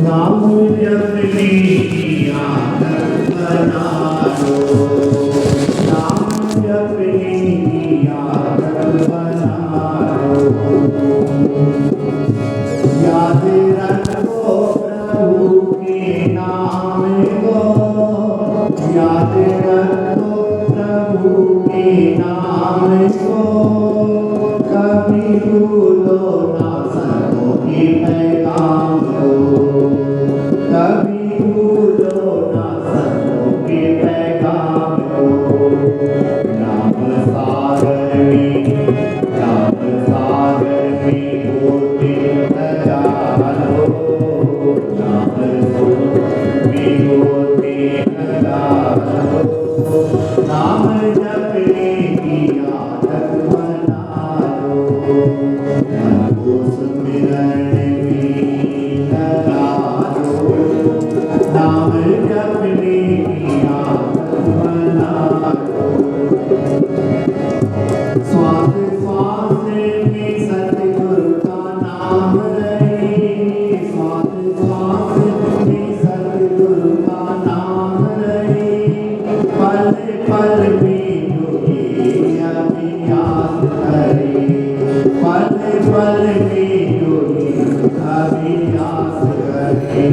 नाम जपने की आदत बना लो, नाम जपने की आदत बना लो। याद रखो प्रभु के नाम को, याद रखो प्रभु के नाम को, कभी भूलो ना संतों के पैगाम को, कभी भूलो ना संतों के पैगाम को। नाम सागर में गोते लगा लो, नाम में गोते लगा लो, नाम जपने की आदत बना लो, मन को सुमिरन में लगा लो, नाम जपने की आदत बना लो। श्वास श्वास में सतगुरु का नाम रहे, श्वास श्वास में सतगुरु का नाम रहे, पल पल में योगी अभ्यास करे, पल पल में योगी अभ्यास करे।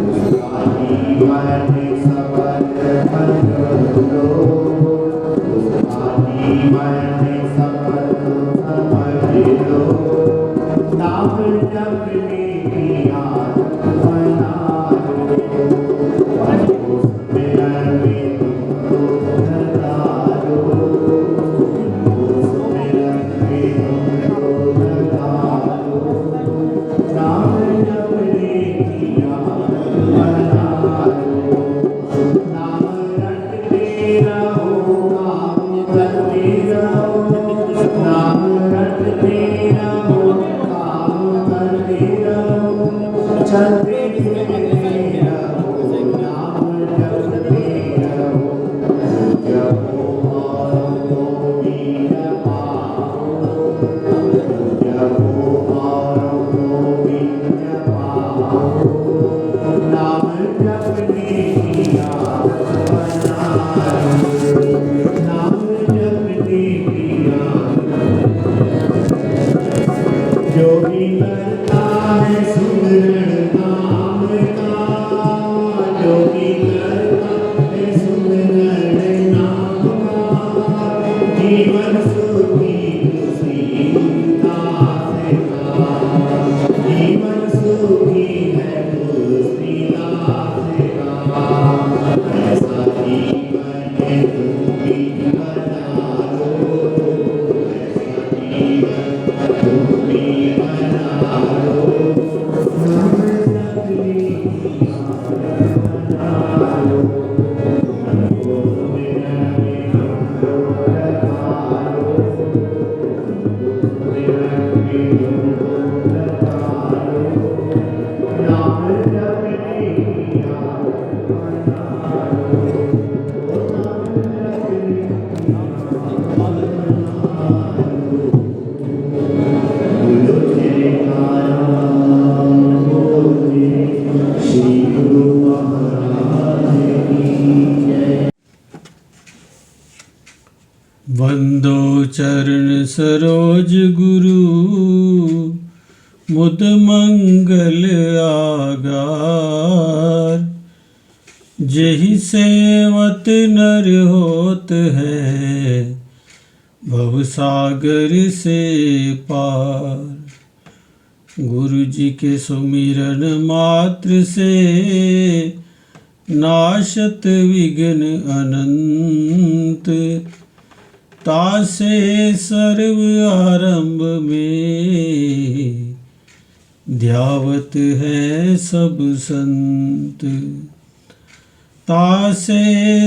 उसका जीवन सफल बन लो, उसका जीवन सफल समझ लो, नाम जपने की आदत बना लो, मन को सुमिरन में तुमको लगा लो, मन को सुमिरन में तुमको लगा लो, नाम जपने की आदत बना लो। नाम रटते रहो, काम करते रहो, नाम रटते रहो, काम करते रहो, चलते फिरते रहो, नाम जपते रहो, जपो और गोविंद पाओ, जपो और गोविंद पाओ, नाम जपने की आदत बना लो, नाम जपने की आदत। जो भी करता है सुमिरन नाम का, जो भी करता है सुमिरन नाम का, जीवन सुखी खुशी उल्लास का, जीवन सुखी है खुशी उल्लास का। ऐसा जीवन तुम भी बना लो, ऐसा जीवन तुम भी बना लो, नाम जपने की आदत बना लो, मन को सुमिरन में तुमको लगा लो, मन को सुमिरन में तुमको लगा लो, नाम जपने की आदत बना लो, नाम जपने की आदत बना लो। बोलो जयकारा बोले श्री गुरु महाराज की जय। वंदो चरण सरोज गुरु, मुद मंगल आगार, जेहि सेवत नर होत है, भव सागर से पार। गुरु जी के सुमिरन मात्र से, नाशत विघ्न अनंत, तासे सर्व आरंभ में, ध्यावत है सब संत। तासे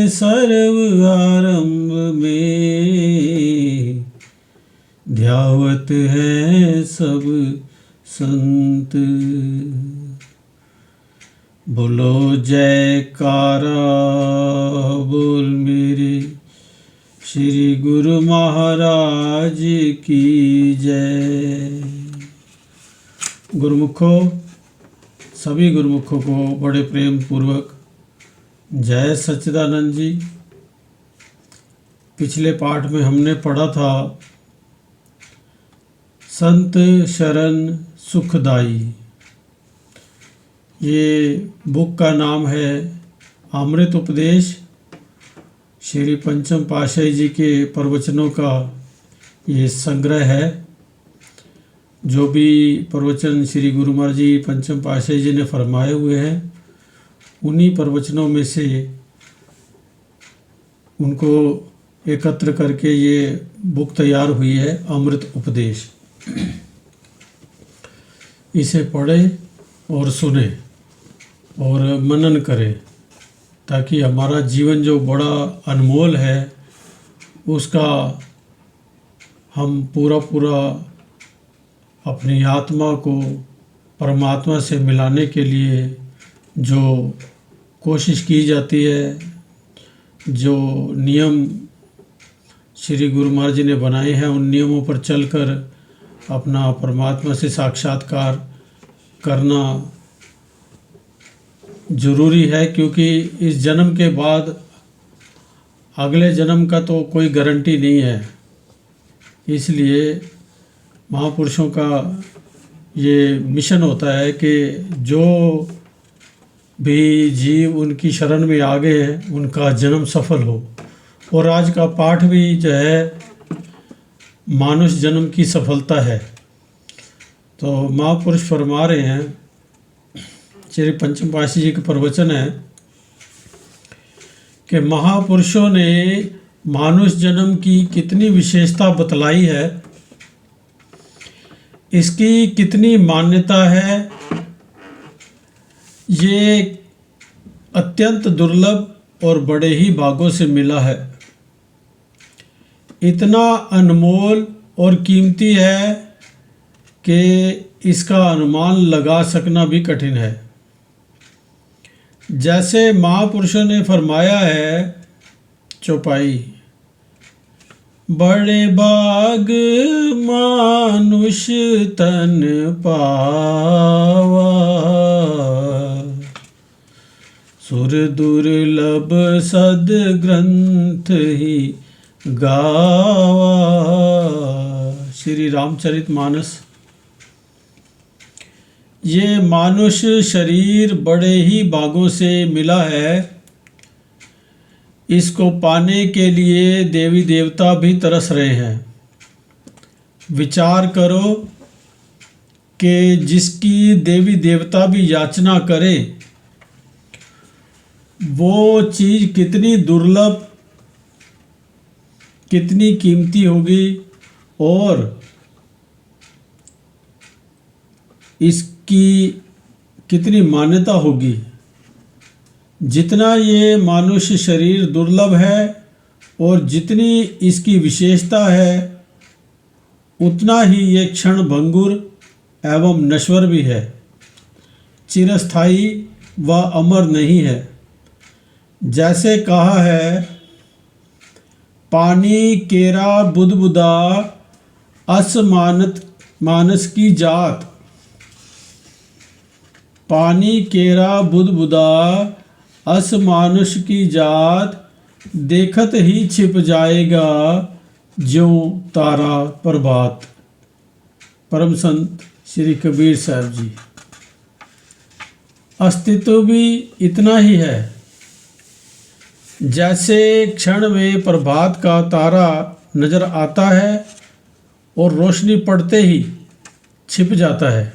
सर्व आरंभ में, ध्यावत है सब संत। बोलो जयकारा बोल मेरे श्री गुरु महाराज की जय। गुरुमुखों, सभी गुरुमुखों को बड़े प्रेम पूर्वक जय सच्चिदानंद जी। पिछले पाठ में हमने पढ़ा था संत शरण सुखदाई। ये बुक का नाम है अमृत उपदेश। श्री पंचम पातशाही जी के प्रवचनों का ये संग्रह है। जो भी प्रवचन श्री गुरु महाराज जी पंचम पातशाही जी ने फरमाए हुए हैं, उन्हीं प्रवचनों में से उनको एकत्र करके ये बुक तैयार हुई है, अमृत उपदेश। इसे पढ़ें और सुने और मनन करें, ताकि हमारा जीवन जो बड़ा अनमोल है उसका हम पूरा अपनी आत्मा को परमात्मा से मिलाने के लिए जो कोशिश की जाती है, जो नियम श्री गुरु महाराज जी ने बनाए हैं, उन नियमों पर चलकर अपना परमात्मा से साक्षात्कार करना ज़रूरी है। क्योंकि इस जन्म के बाद अगले जन्म का तो कोई गारंटी नहीं है। इसलिए महापुरुषों का ये मिशन होता है कि जो भी जीव उनकी शरण में आ गए हैं उनका जन्म सफल हो। और आज का पाठ भी जो है मानुष जन्म की सफलता है। तो महापुरुष फरमा रहे हैं, श्री पंचम पातशाही जी का प्रवचन है कि महापुरुषों ने मानुष जन्म की कितनी विशेषता बतलाई है, इसकी कितनी मान्यता है। ये अत्यंत दुर्लभ और बड़े ही भागों से मिला है। इतना अनमोल और कीमती है कि इसका अनुमान लगा सकना भी कठिन है। जैसे महापुरुषों ने फरमाया है, चौपाई, बड़े बाग मानुष तन पावा, सुर दुर्लभ सद ग्रंथ ही गावा। श्री रामचरित मानस। ये मानुष शरीर बड़े ही भागों से मिला है। इसको पाने के लिए देवी देवता भी तरस रहे हैं। विचार करो कि जिसकी देवी देवता भी याचना करे, वो चीज़ कितनी दुर्लभ, कितनी कीमती होगी और इसकी कितनी मान्यता होगी। जितना ये मानुष्य शरीर दुर्लभ है और जितनी इसकी विशेषता है, उतना ही ये क्षण भंगुर एवं नश्वर भी है, चिरस्थायी व अमर नहीं है। जैसे कहा है, पानी केरा बुदबुदा अस मानस की जात, पानी केरा बुदबुदा अस मानुष की जात, देखत ही छिप जाएगा ज्यों तारा प्रभात। परम संत श्री कबीर साहब जी। अस्तित्व भी इतना ही है। जैसे क्षण में प्रभात का तारा नजर आता है और रोशनी पड़ते ही छिप जाता है,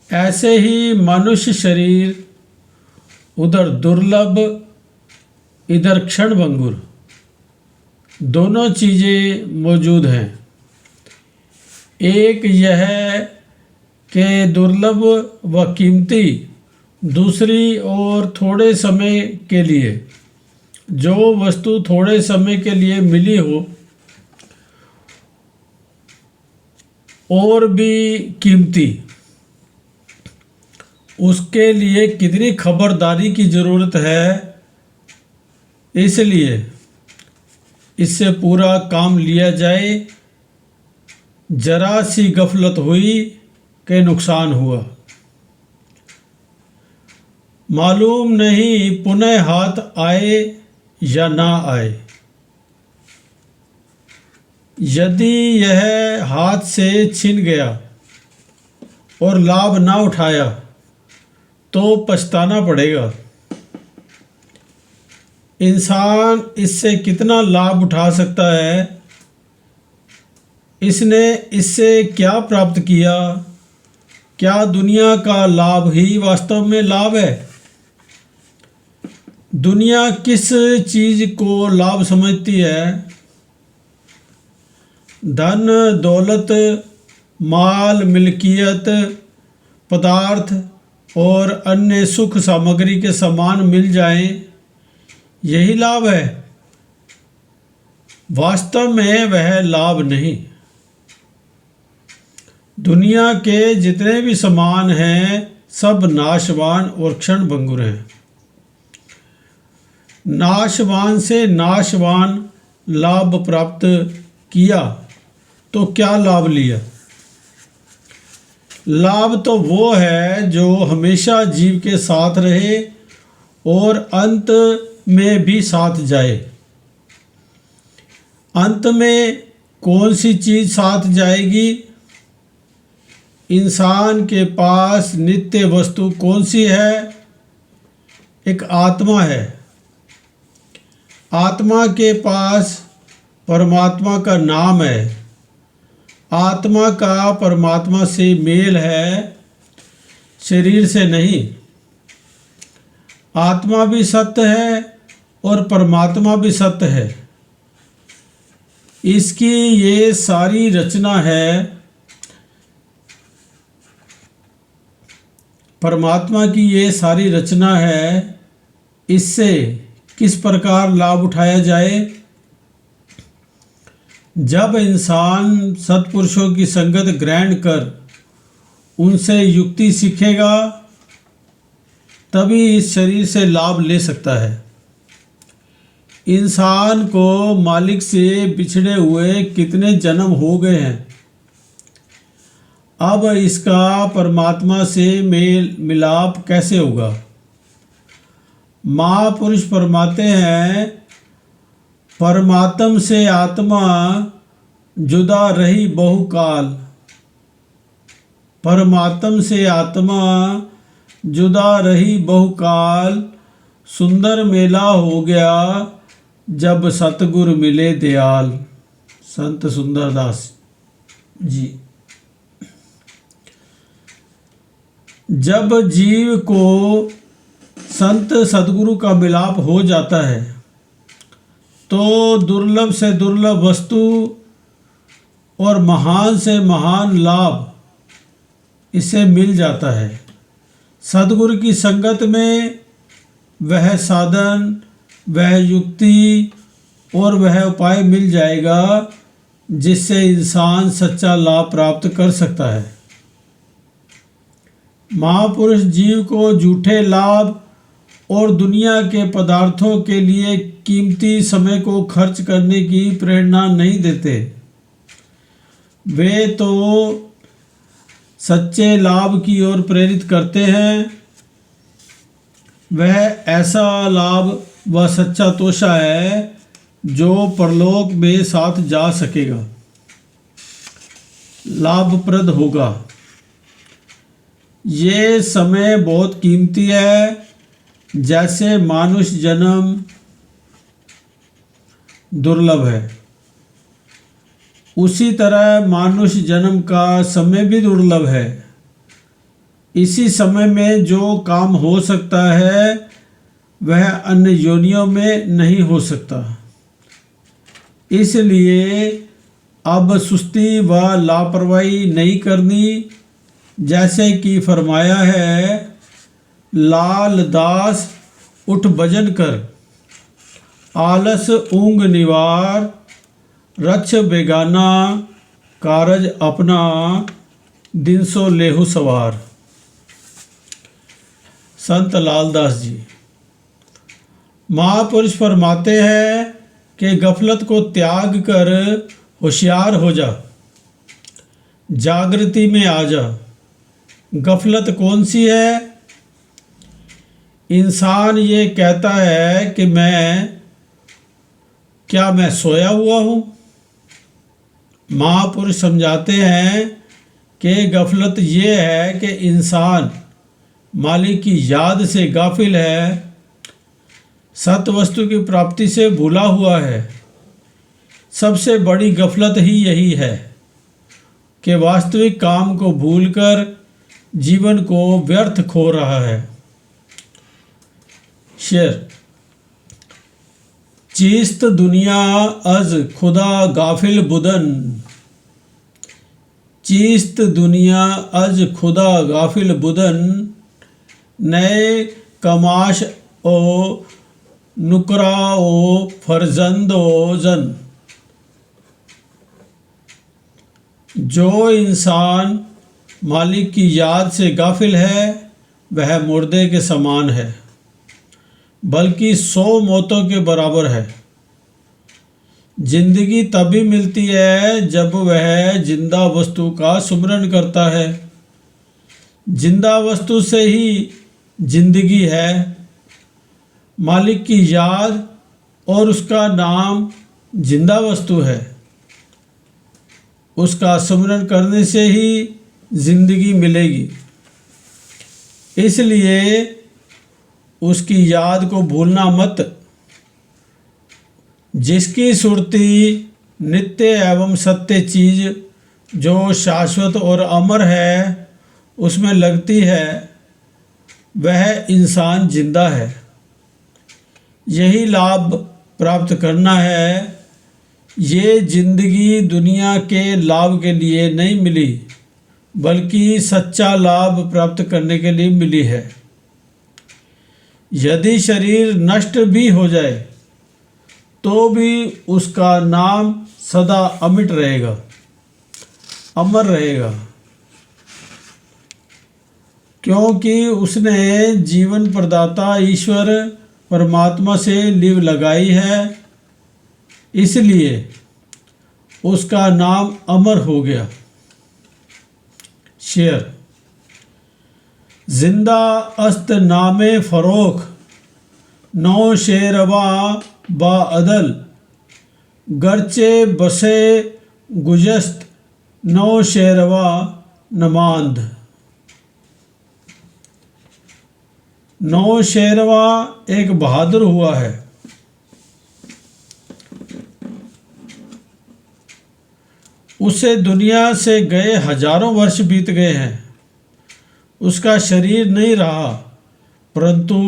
ऐसे ही मनुष्य शरीर उधर दुर्लभ, इधर क्षणभंगुर, दोनों चीज़ें मौजूद हैं। एक यह कि दुर्लभ व कीमती, दूसरी ओर थोड़े समय के लिए, जो वस्तु थोड़े समय के लिए मिली हो और भी कीमती, उसके लिए कितनी खबरदारी की ज़रूरत है। इसलिए इससे पूरा काम लिया जाए, जरा सी गफलत हुई कि नुकसान हुआ। मालूम नहीं पुनः हाथ आए या ना आए। यदि यह हाथ से छिन गया और लाभ ना उठाया तो पछताना पड़ेगा। इंसान इससे कितना लाभ उठा सकता है, इसने इससे क्या प्राप्त किया, क्या दुनिया का लाभ ही वास्तव में लाभ है? दुनिया किस चीज़ को लाभ समझती है? धन दौलत, माल मिल्कियत, पदार्थ और अन्य सुख सामग्री के सामान मिल जाएं, यही लाभ है। वास्तव में वह लाभ नहीं। दुनिया के जितने भी सामान हैं सब नाशवान और क्षणभंगुर हैं। नाशवान से नाशवान लाभ प्राप्त किया तो क्या लाभ लिया? लाभ तो वो है जो हमेशा जीव के साथ रहे और अंत में भी साथ जाए। अंत में कौन सी चीज़ साथ जाएगी? इंसान के पास नित्य वस्तु कौन सी है? एक आत्मा है। आत्मा के पास परमात्मा का नाम है। आत्मा का परमात्मा से मेल है, शरीर से नहीं। आत्मा भी सत्य है और परमात्मा भी सत्य है। इसकी ये सारी रचना है। परमात्मा की ये सारी रचना है। इससे किस प्रकार लाभ उठाया जाए? जब इंसान सत्पुरुषों की संगत ग्रहण कर उनसे युक्ति सीखेगा तभी इस शरीर से लाभ ले सकता है। इंसान को मालिक से बिछड़े हुए कितने जन्म हो गए हैं। अब इसका परमात्मा से मेल मिलाप कैसे होगा? महापुरुष फरमाते हैं, परमात्म से आत्मा जुदा रही बहुकाल। परमात्म से आत्मा जुदा रही बहुकाल, सुंदर मेला हो गया जब सतगुरु मिले दयाल। संत सुंदरदास जी। जब जीव को संत सदगुरु का मिलाप हो जाता है तो दुर्लभ से दुर्लभ वस्तु और महान से महान लाभ इसे मिल जाता है। सदगुरु की संगत में वह साधन, वह युक्ति और वह उपाय मिल जाएगा जिससे इंसान सच्चा लाभ प्राप्त कर सकता है। महापुरुष जीव को झूठे लाभ और दुनिया के पदार्थों के लिए कीमती समय को खर्च करने की प्रेरणा नहीं देते। वे तो सच्चे लाभ की ओर प्रेरित करते हैं। वह ऐसा लाभ व सच्चा तोषा है जो परलोक में साथ जा सकेगा, लाभप्रद होगा। ये समय बहुत कीमती है। जैसे मानुष जन्म दुर्लभ है, उसी तरह मानुष जन्म का समय भी दुर्लभ है। इसी समय में जो काम हो सकता है वह अन्य योनियों में नहीं हो सकता। इसलिए अब सुस्ती व लापरवाही नहीं करनी। जैसे कि फरमाया है, लाल दास उठ भजन कर, आलस ऊंग निवार, रक्ष बेगाना कारज अपना, दिन सो लेहु सवार। संत लालदास जी। महापुरुष फरमाते हैं, कि गफलत को त्याग कर होशियार हो जा, जागृति में आ जा। गफलत कौन सी है? इंसान ये कहता है कि मैं सोया हुआ हूँ। महापुरुष समझाते हैं कि गफलत ये है कि इंसान मालिक की याद से गाफिल है, सत वस्तु की प्राप्ति से भूला हुआ है। सबसे बड़ी गफलत ही यही है कि वास्तविक काम को भूलकर जीवन को व्यर्थ खो रहा है। शेर, चीस्त दुनिया अज खुदा गाफिल बुदन, चीस्त दुनिया अज खुदा गाफिल बुदन, नए कमाश ओ नुकरा ओ फरजंद ओ जन। जो इंसान मालिक की याद से गाफिल है वह मुर्दे के समान है, बल्कि 100 मौतों के बराबर है। जिंदगी तभी मिलती है जब वह जिंदा वस्तु का सुमरन करता है। जिंदा वस्तु से ही जिंदगी है। मालिक की याद और उसका नाम जिंदा वस्तु है। उसका सुमरन करने से ही जिंदगी मिलेगी। इसलिए उसकी याद को भूलना मत। जिसकी सुरती नित्य एवं सत्य चीज जो शाश्वत और अमर है उसमें लगती है, वह इंसान जिंदा है। यही लाभ प्राप्त करना है। ये जिंदगी दुनिया के लाभ के लिए नहीं मिली, बल्कि सच्चा लाभ प्राप्त करने के लिए मिली है। यदि शरीर नष्ट भी हो जाए तो भी उसका नाम सदा अमिट रहेगा, अमर रहेगा, क्योंकि उसने जीवन प्रदाता ईश्वर परमात्मा से लीव लगाई है। इसलिए उसका नाम अमर हो गया। शेर, जिंदा अस्त नामे फरोख, नौ शेरवा बा अदल, गरचे बसे गुजस्त, नौ शेरवा नमांद। नौ शेरवा एक बहादुर हुआ है। उसे दुनिया से गए हजारों वर्ष बीत गए हैं। उसका शरीर नहीं रहा, परंतु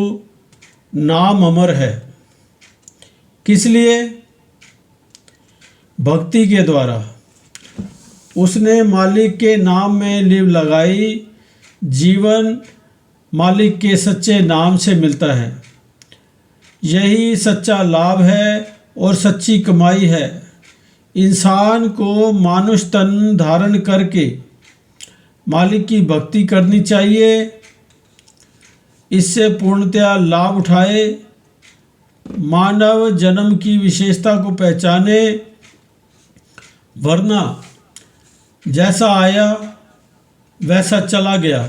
नाम अमर है। किस लिए? भक्ति के द्वारा। उसने मालिक के नाम में लीव लगाई। जीवन मालिक के सच्चे नाम से मिलता है। यही सच्चा लाभ है और सच्ची कमाई है। इंसान को मानुष तन धारण करके मालिक की भक्ति करनी चाहिए। इससे पूर्णतया लाभ उठाए। मानव जन्म की विशेषता को पहचाने, वरना जैसा आया वैसा चला गया।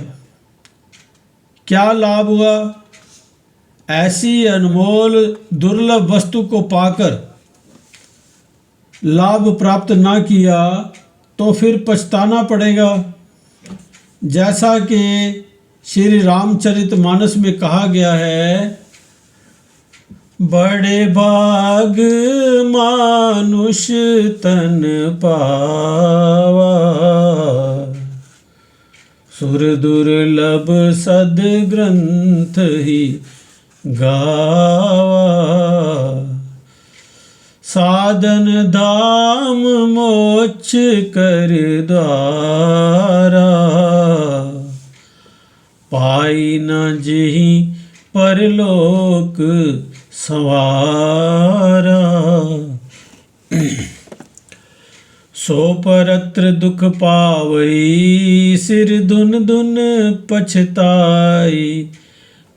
क्या लाभ हुआ? ऐसी अनमोल दुर्लभ वस्तु को पाकर लाभ प्राप्त ना किया तो फिर पछताना पड़ेगा। जैसा कि श्री रामचरितमानस में कहा गया है, बड़े भाग मानुष तन पावा, सुर दुर्लभ सद ग्रंथ ही गावा, साधन धाम मोक्ष कर द्वारा, पाई न जेहि परलोक संवारा। सो परत्र दुख पावई, सिर धुन धुन पछताई,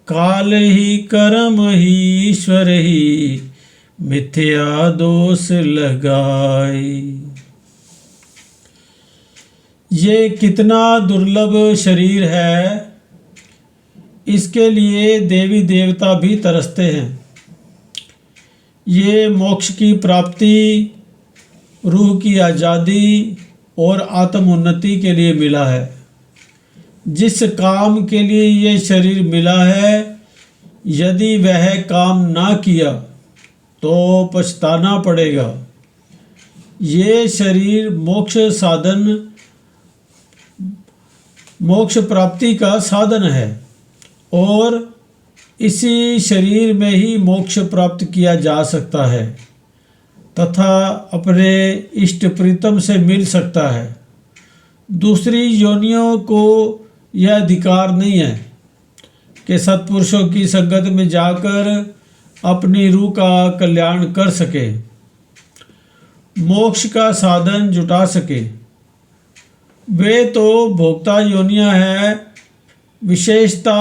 काल ही कर्म ही ईश्वर ही मिथ्या दोष लगाई। ये कितना दुर्लभ शरीर है, इसके लिए देवी देवता भी तरसते हैं। ये मोक्ष की प्राप्ति, रूह की आज़ादी और आत्म उन्नति के लिए मिला है। जिस काम के लिए ये शरीर मिला है, यदि वह काम ना किया तो पछताना पड़ेगा। ये शरीर मोक्ष प्राप्ति का साधन है और इसी शरीर में ही मोक्ष प्राप्त किया जा सकता है तथा अपने इष्ट प्रीतम से मिल सकता है। दूसरी योनियों को यह अधिकार नहीं है कि सत्पुरुषों की संगत में जाकर अपनी रूह का कल्याण कर सके, मोक्ष का साधन जुटा सके। वे तो भोक्ता योनियां हैं, विशेषता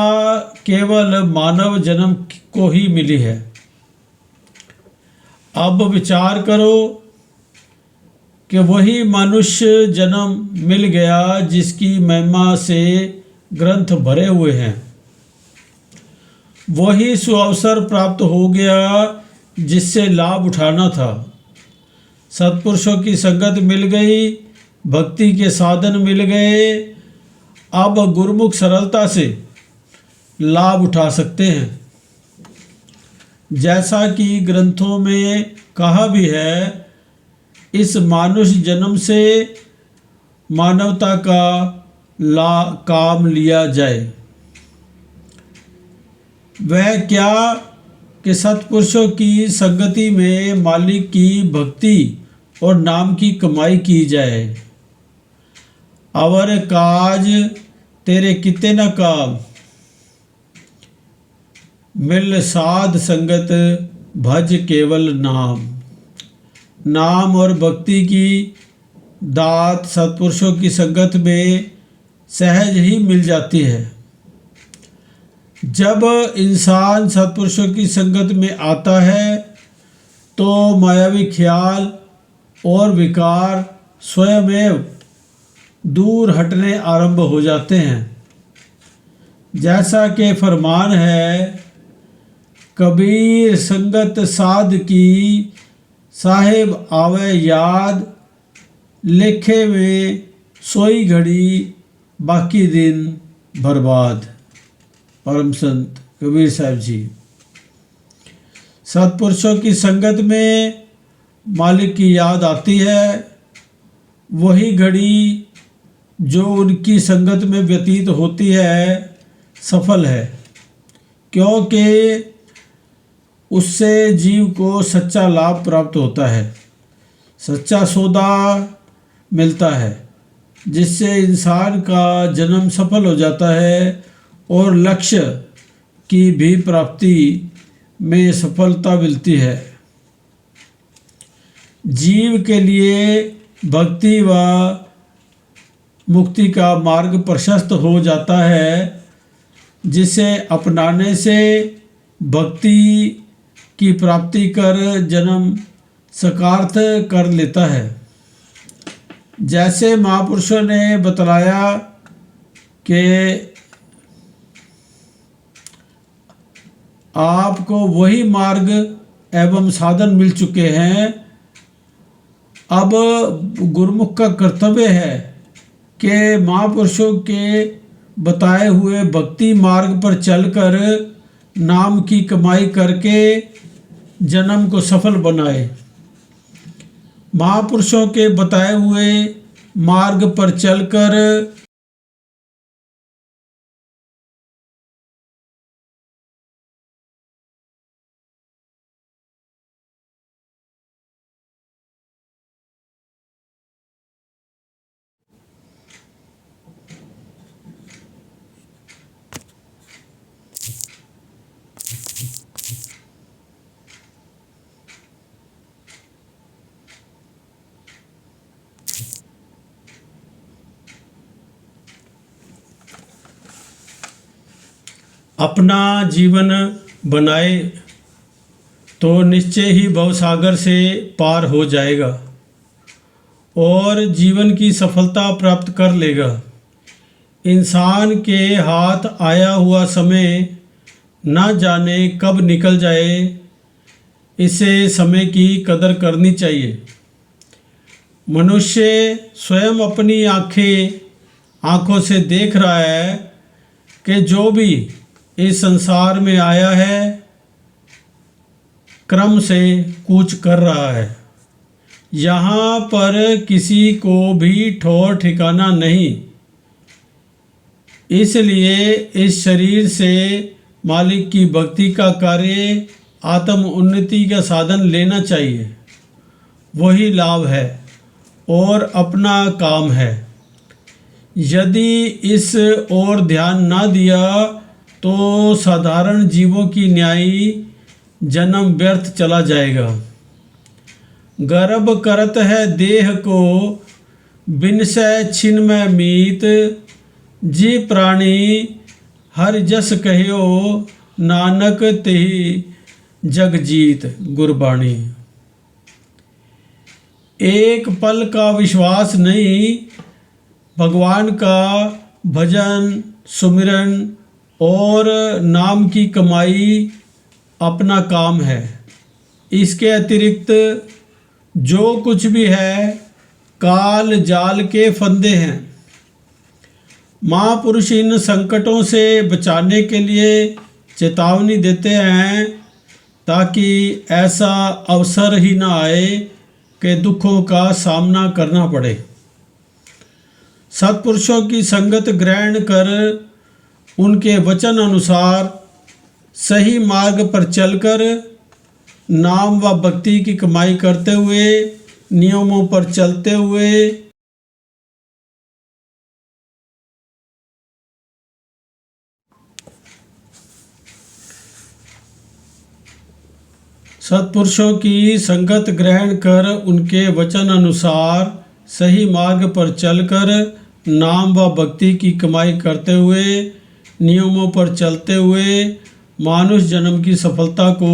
केवल मानव जन्म को ही मिली है। अब विचार करो कि वही मनुष्य जन्म मिल गया जिसकी महिमा से ग्रंथ भरे हुए हैं। वही सुअवसर प्राप्त हो गया जिससे लाभ उठाना था। सत्पुरुषों की संगत मिल गई, भक्ति के साधन मिल गए। अब गुरुमुख सरलता से लाभ उठा सकते हैं। जैसा कि ग्रंथों में कहा भी है, इस मानुष जन्म से मानवता का काम लिया जाए। वह क्या कि सत्पुरुषों की संगति में मालिक की भक्ति और नाम की कमाई की जाए। अवर काज तेरे किते न काम, मिल साध संगत भज केवल नाम। नाम और भक्ति की दात सत्पुरुषों की संगत में सहज ही मिल जाती है। जब इंसान सत्पुरुषों की संगत में आता है तो मायावी ख्याल और विकार स्वयमेव दूर हटने आरंभ हो जाते हैं। जैसा कि फरमान है, कबीर संगत साध की साहिब आवे याद, लेखे में सोई घड़ी बाकी दिन बर्बाद। परम संत कबीर साहब जी। सत्पुरुषों की संगत में मालिक की याद आती है। वही घड़ी जो उनकी संगत में व्यतीत होती है सफल है, क्योंकि उससे जीव को सच्चा लाभ प्राप्त होता है, सच्चा सौदा मिलता है, जिससे इंसान का जन्म सफल हो जाता है और लक्ष्य की भी प्राप्ति में सफलता मिलती है। जीव के लिए भक्ति व मुक्ति का मार्ग प्रशस्त हो जाता है, जिसे अपनाने से भक्ति की प्राप्ति कर जन्म सकार्थ कर लेता है। जैसे महापुरुषों ने बतलाया कि आपको वही मार्ग एवं साधन मिल चुके हैं। अब गुरुमुख का कर्तव्य है कि महापुरुषों के बताए हुए भक्ति मार्ग पर चलकर नाम की कमाई करके जन्म को सफल बनाए। महापुरुषों के बताए हुए मार्ग पर चलकर अपना जीवन बनाए तो निश्चय ही भवसागर से पार हो जाएगा और जीवन की सफलता प्राप्त कर लेगा। इंसान के हाथ आया हुआ समय न जाने कब निकल जाए, इसे समय की कदर करनी चाहिए। मनुष्य स्वयं अपनी आँखों से देख रहा है कि जो भी इस संसार में आया है क्रम से कूच कर रहा है। यहाँ पर किसी को भी ठौर ठिकाना नहीं, इसलिए इस शरीर से मालिक की भक्ति का कार्य, आत्म उन्नति का साधन लेना चाहिए। वही लाभ है और अपना काम है। यदि इस ओर ध्यान ना दिया तो साधारण जीवों की न्यायी जन्म व्यर्थ चला जाएगा। गर्भ करत है देह को, बिनसै छिन्मय मीत, जी प्राणी हर जस कहियो, नानक तेहि जग जीत। गुरबाणी। एक पल का विश्वास नहीं, भगवान का भजन सुमिरन और नाम की कमाई अपना काम है। इसके अतिरिक्त जो कुछ भी है काल जाल के फंदे हैं। महापुरुष इन संकटों से बचाने के लिए चेतावनी देते हैं ताकि ऐसा अवसर ही ना आए कि दुखों का सामना करना पड़े। सत्पुरुषों की संगत ग्रहण कर उनके वचन अनुसार सही मार्ग पर चलकर नाम व भक्ति की कमाई करते हुए, नियमों पर चलते हुए सत्पुरुषों की संगत ग्रहण कर उनके वचन अनुसार सही मार्ग पर चलकर नाम व भक्ति की कमाई करते हुए, नियमों पर चलते हुए मानुष जन्म की सफलता को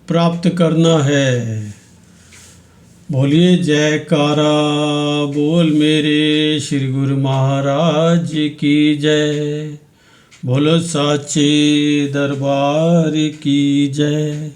प्राप्त करना है। बोलिए जयकारा बोल मेरे श्री गुरु महाराज की जय। बोलो साचे दरबार की जय।